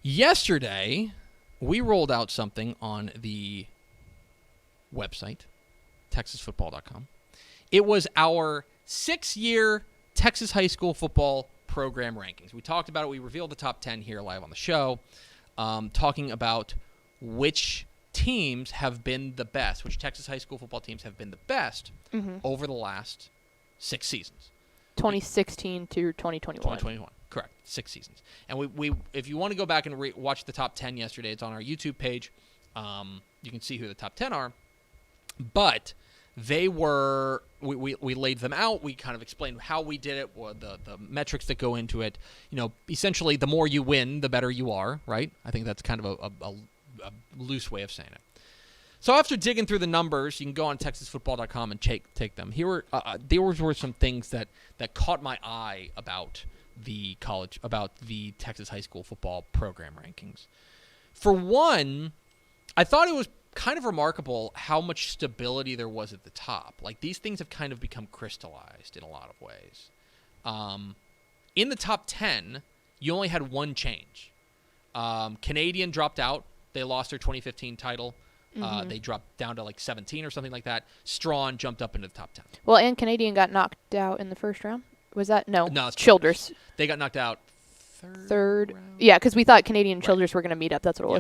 Yesterday, we rolled out something on the website, TexasFootball.com. It was our 6-year Texas high school football program rankings. We talked about it. We revealed the top 10 here live on the show, talking about which teams have been the best, which Texas high school football teams have been the best over the last 6 seasons. 2016 to 2021. 2021, correct. 6 seasons. And we if you want to go back and watch the top 10 yesterday, it's on our YouTube page. You can see who the top 10 are. But they were, we laid them out. We kind of explained how we did it, the metrics that go into it. You know, essentially, the more you win, the better you are, right? I think that's kind of a loose way of saying it. So after digging through the numbers, you can go on TexasFootball.com and take them. There were some things that caught my eye about the Texas high school football program rankings. For one, I thought it was kind of remarkable how much stability there was at the top. Like, these things have kind of become crystallized in a lot of ways. In the top 10, you only had one change. Canadian dropped out. They lost their 2015 title. They dropped down to like 17 or something like that. Strawn jumped up into the top 10. Well, and Canadian got knocked out in the first round. Was that? No, it's Childers. They got knocked out third round? Yeah, because we thought Canadian and Childers were going to meet up. That's what it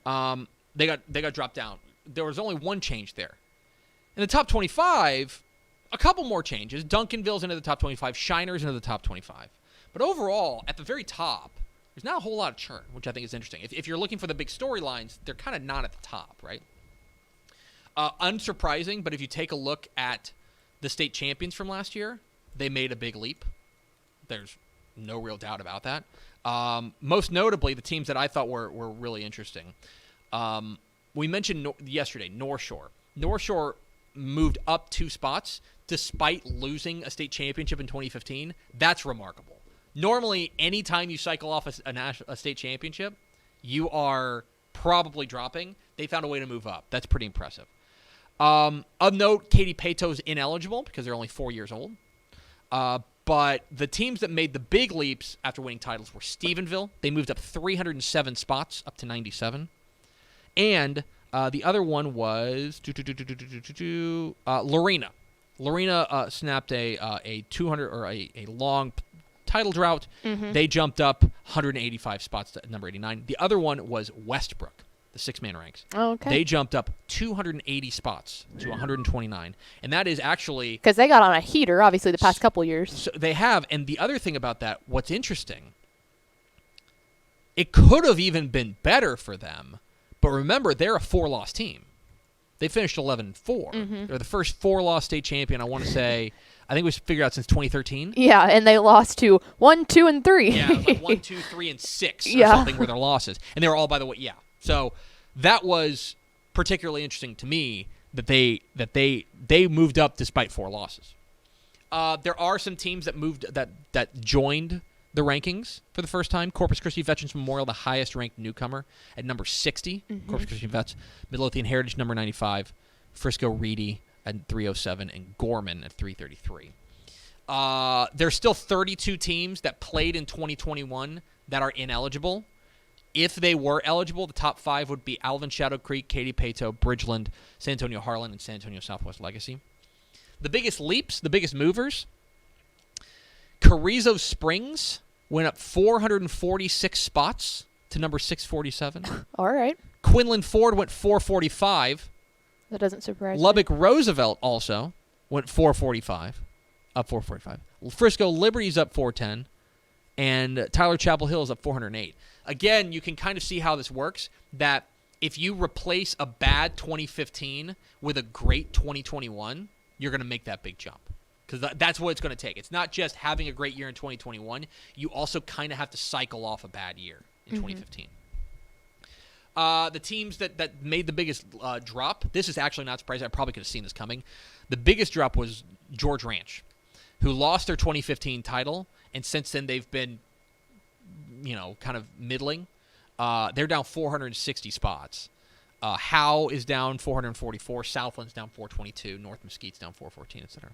was. They got dropped down. There was only one change there. In the top 25, a couple more changes. Duncanville's into the top 25. Shiner's into the top 25. But overall, at the very top, there's not a whole lot of churn, which I think is interesting. If you're looking for the big storylines, they're kind of not at the top, right? Unsurprising, but if you take a look at the state champions from last year, they made a big leap. There's no real doubt about that. Most notably, the teams that I thought were really interesting. We mentioned yesterday, North Shore. North Shore moved up 2 spots despite losing a state championship in 2015. That's remarkable. Normally, anytime you cycle off a state championship, you are probably dropping. They found a way to move up. That's pretty impressive. Of note, Katy Peto's ineligible because they're only 4 years old. But the teams that made the big leaps after winning titles were Stephenville. They moved up 307 spots up to 97. And the other one was Lorena. Lorena snapped a 200 or a long title drought. They jumped up 185 spots to number 89. The other one was Westbrook, the 6-man ranks. Oh, okay. They jumped up 280 spots to 129. And that is actually... because they got on a heater, obviously, the past couple years. So they have. And the other thing about that, what's interesting, it could have even been better for them. But remember, they're a 4-loss team. They finished 11-4. They're the first 4-loss state champion, I want to say... I think it was figured out since 2013. Yeah, and they lost to 1, 2, and 3. Yeah, like 1, 2, 3, and 6 or something were their losses. And they were all, by the way, So that was particularly interesting to me that they moved up despite 4 losses. There are some teams that joined the rankings for the first time. Corpus Christi Veterans Memorial, the highest-ranked newcomer, at number 60. Corpus Christi Vets. Midlothian Heritage, number 95. Frisco Reedy at 307, and Gorman at 333. There's still 32 teams that played in 2021 that are ineligible. If they were eligible, the top 5 would be Alvin Shadow Creek, Katy Pato, Bridgeland, San Antonio Harlan, and San Antonio Southwest Legacy. The biggest leaps, the biggest movers, Carrizo Springs went up 446 spots to number 647. All right. Quinlan Ford went 445. That doesn't surprise Lubbock me. Roosevelt also went 445, up 445. Frisco Liberty's up 410, and Tyler Chapel Hill is up 408. Again, you can kind of see how this works, that if you replace a bad 2015 with a great 2021, you're going to make that big jump. Because that's what it's going to take. It's not just having a great year in 2021. You also kind of have to cycle off a bad year in 2015. The teams that made the biggest drop, this is actually not surprising. I probably could have seen this coming. The biggest drop was George Ranch, who lost their 2015 title, and since then they've been, kind of middling. They're down 460 spots. Howe is down 444. Southland's down 422. North Mesquite's down 414, etc.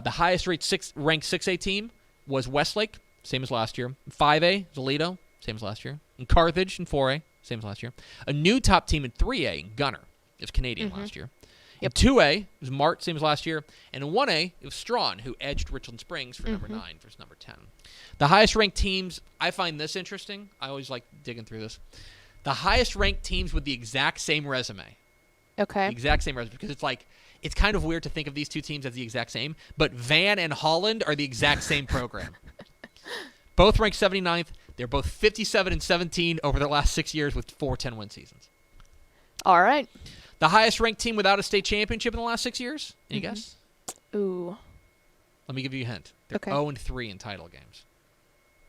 The highest ranked 6A team was Westlake, same as last year. 5A, Toledo, same as last year. And Carthage in 4A, same as last year. A new top team in 3A, in Gunner. It was Canadian last year. Yep. In 2A, it was Mart, same as last year. And in 1A, it was Strawn, who edged Richland Springs for number 9 versus number 10. The highest-ranked teams, I find this interesting. I always like digging through this. The highest-ranked teams with the exact same resume. Okay. The exact same resume. Because it's kind of weird to think of these two teams as the exact same. But Van and Holland are the exact same program. Both ranked 79th. They're both 57 and 17 over their last 6 years with 4 10-win seasons. All right. The highest-ranked team without a state championship in the last 6 years? Any guess? Ooh. Let me give you a hint. They're 0-3 in title games.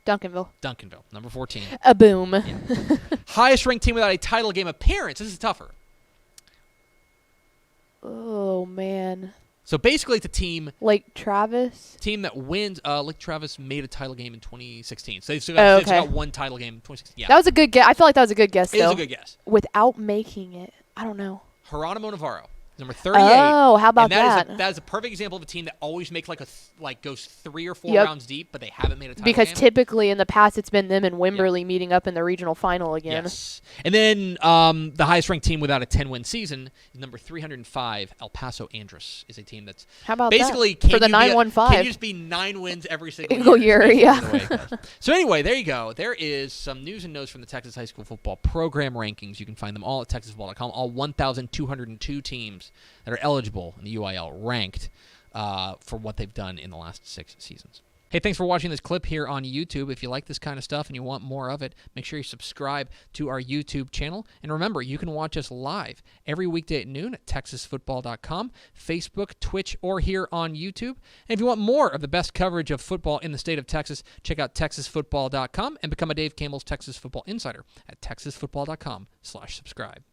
Duncanville, number 14. A boom. Yeah. Highest-ranked team without a title game appearance. This is tougher. Oh, man. So basically, it's a team. Lake Travis? Team that wins. Lake Travis made a title game in 2016. So they've still got one title game in 2016. Yeah. That was a good guess. I feel like that was a good guess, It is a good guess. Without making it. I don't know. Geronimo Navarro. Number 38. Oh, how about that? That is a perfect example of a team that always makes goes 3 or 4 rounds deep, but they haven't made a title game. Because typically in the past it's been them and Wimberley meeting up in the regional final again. Yes. And then the highest ranked team without a 10-win season is number 305, El Paso Andrus, is a team that's how about basically that? For the 9-1-5. Can you just be 9 wins every single year? Yeah. So anyway, there you go. There is some news and notes from the Texas high school football program rankings. You can find them all at texasfootball.com. All 1,202 teams that are eligible in the UIL ranked for what they've done in the last 6 seasons. Hey, thanks for watching this clip here on YouTube. If you like this kind of stuff and you want more of it, make sure you subscribe to our YouTube channel. And remember, you can watch us live every weekday at noon at texasfootball.com, Facebook, Twitch, or here on YouTube. And if you want more of the best coverage of football in the state of Texas, check out texasfootball.com and become a Dave Campbell's Texas Football Insider at texasfootball.com/subscribe.